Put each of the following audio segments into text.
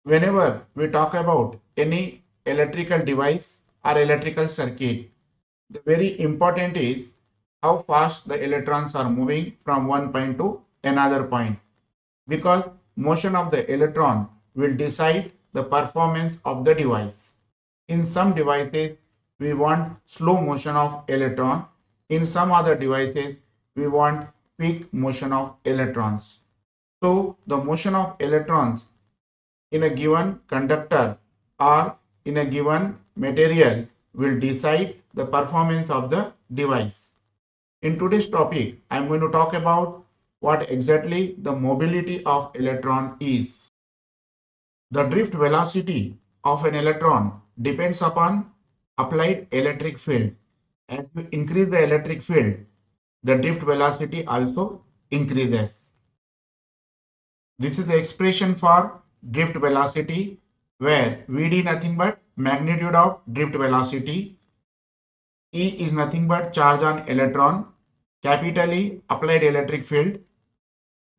Whenever we talk about any electrical device or electrical circuit, the very important is how fast the electrons are moving from one point to another point, because motion of the electron will decide the performance of the device. In some devices, we want slow motion of electron. In some other devices, we want quick motion of electrons. So the motion of electrons in a given conductor or in a given material will decide the performance of the device. In today's topic, I am going to talk about what exactly the mobility of electron is. The drift velocity of an electron depends upon applied electric field. As we increase the electric field, the drift velocity also increases. This is the expression for drift velocity, where Vd nothing but magnitude of drift velocity, E is nothing but charge on electron, capital E applied electric field,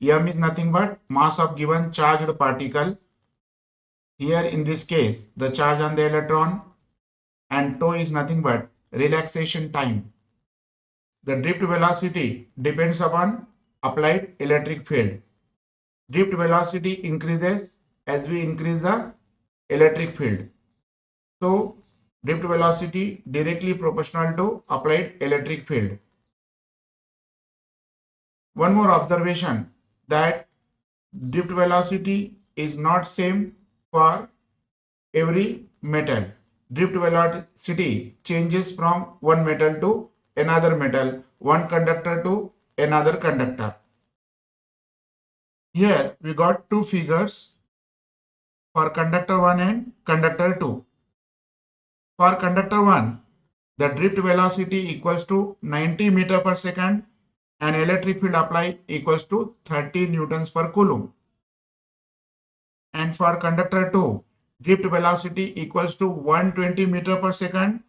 m is nothing but mass of given charged particle. Here in this case, the charge on the electron, and tau is nothing but relaxation time. The drift velocity depends upon applied electric field. Drift velocity increases as we increase the electric field. So, drift velocity directly proportional to applied electric field. One more observation, that drift velocity is not same for every metal. Drift velocity changes from one metal to another metal, one conductor to another conductor. Here we got two figures for conductor 1 and conductor 2. For conductor 1, the drift velocity equals to 90 meter per second and electric field applied equals to 30 newtons per coulomb. And for conductor 2, drift velocity equals to 120 meter per second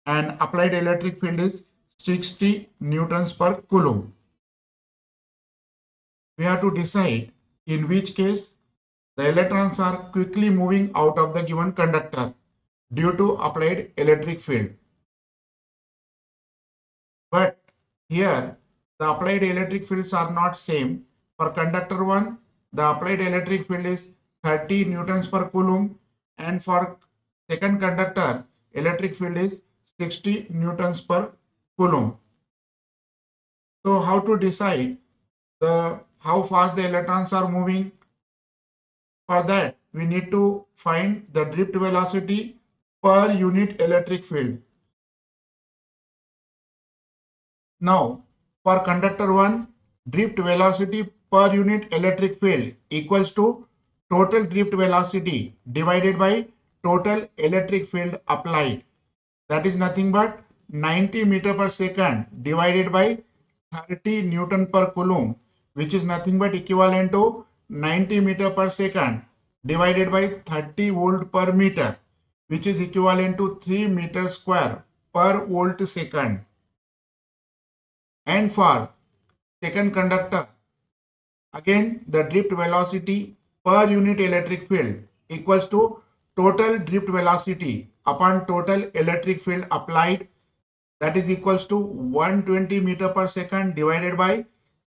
and applied electric field is 60 newtons per coulomb. We have to decide in which case the electrons are quickly moving out of the given conductor due to applied electric field. But here the applied electric fields are not same. For conductor 1, the applied electric field is 30 newtons per coulomb, and for second conductor, electric field is 60 newtons per coulomb. So how to decide how fast the electrons are moving? For that, we need to find the drift velocity per unit electric field. Now, for conductor 1, drift velocity per unit electric field equals to total drift velocity divided by total electric field applied. That is nothing but 90 meter per second divided by 30 Newton per coulomb, which is nothing but equivalent to 90 meter per second divided by 30 volt per meter, which is equivalent to 3 meter square per volt second. And for second conductor, again the drift velocity per unit electric field equals to total drift velocity upon total electric field applied, that is equals to 120 meter per second divided by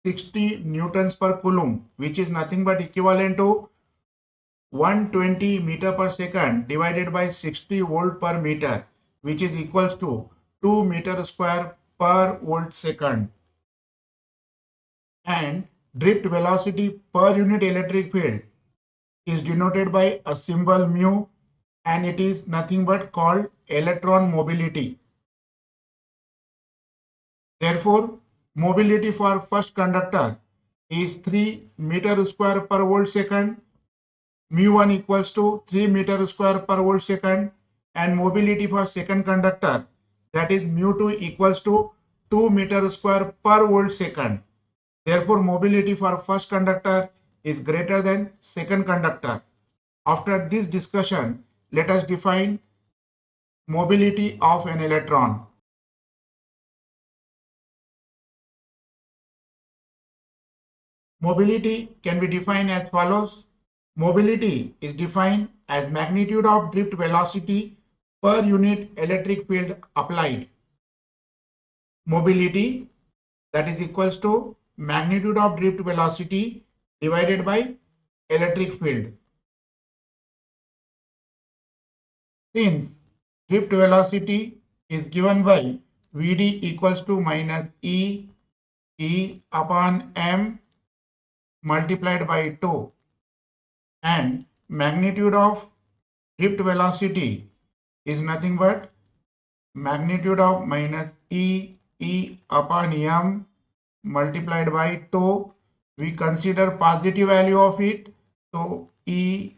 60 newtons per coulomb, which is nothing but equivalent to 120 meter per second divided by 60 volt per meter, which is equals to 2 meter square per volt second. And drift velocity per unit electric field is denoted by a symbol mu, and it is nothing but called electron mobility. Therefore, mobility for first conductor is 3 meter square per volt second, mu1 equals to 3 meter square per volt second, and mobility for second conductor, that is mu2 equals to 2 meter square per volt second. Therefore, mobility for first conductor is greater than second conductor. After this discussion, let us define mobility of an electron. Mobility can be defined as follows. Mobility is defined as magnitude of drift velocity per unit electric field applied. Mobility, that is equals to magnitude of drift velocity divided by electric field. Since drift velocity is given by Vd equals to minus E upon m multiplied by 2, and magnitude of drift velocity is nothing but magnitude of minus E upon m multiplied by 2. We consider positive value of it, so E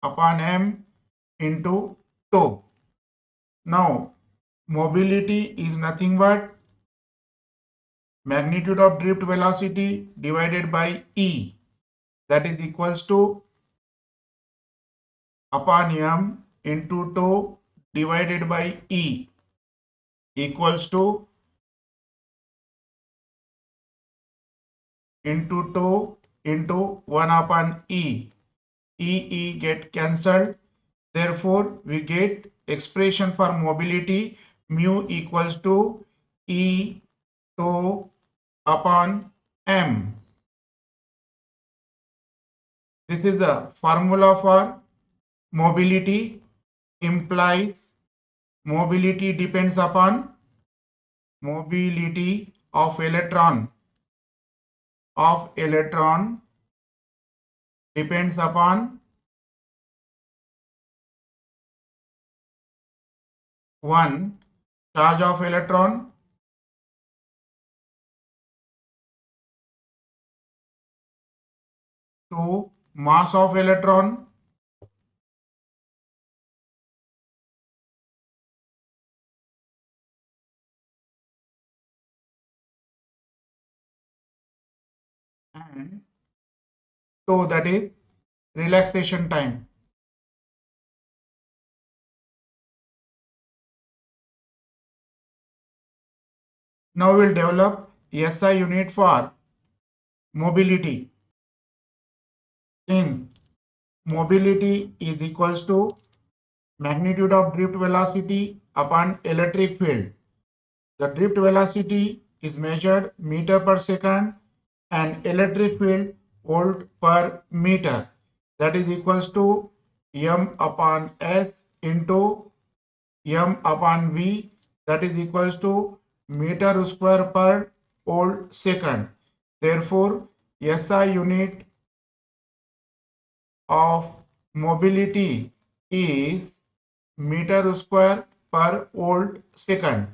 upon m into 2. Now mobility is nothing but magnitude of drift velocity divided by E, that is equals to upon m into 2 divided by E equals to into 2 into 1 upon E. E get cancelled. Therefore, we get expression for mobility mu equals to E 2 upon m. This is the formula for mobility, implies mobility depends upon mobility of electron depends upon 1. Charge of electron, 2. Mass of electron, 2, that is relaxation time. Now we'll develop SI unit for mobility. Since mobility is equals to magnitude of drift velocity upon electric field. The drift velocity is measured meter per second and electric field volt per meter, that is equals to m upon s into m upon v, that is equals to meter square per volt second. Therefore, SI unit of mobility is meter square per volt second.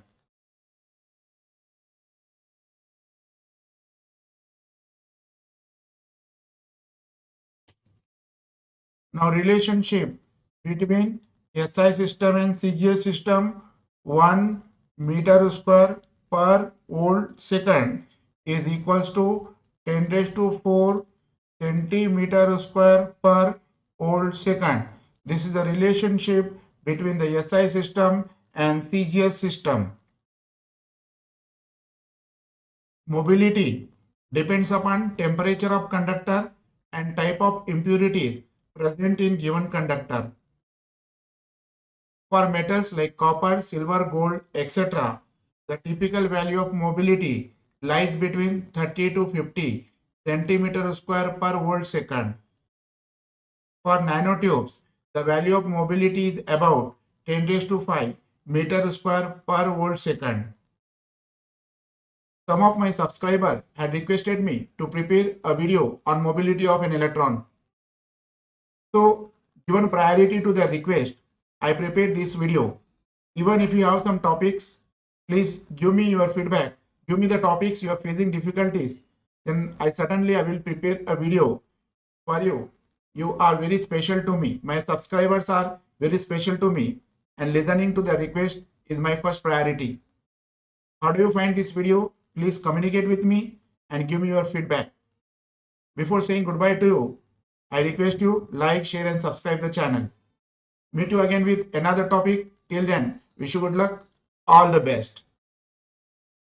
Now relationship between SI system and CGS system, 1 meter square per volt second is equals to 10 raised to 4 centimeter square per volt second. This is the relationship between the SI system and CGS system. Mobility depends upon temperature of conductor and type of impurities present in given conductor. For metals like copper, silver, gold, etc., the typical value of mobility lies between 30 to 50 centimeter square per volt second. For nanotubes, the value of mobility is about 10 raised to 5 meter square per volt second. Some of my subscribers had requested me to prepare a video on mobility of an electron. So, given priority to their request, I prepared this video. Even if you have some topics, please give me your feedback. Give me the topics you are facing difficulties. Then I will prepare a video for you. You are very special to me. My subscribers are very special to me, and listening to the request is my first priority. How do you find this video? Please communicate with me and give me your feedback. Before saying goodbye to you, I request you like, share and subscribe the channel. Meet you again with another topic. Till then, wish you good luck. All the best.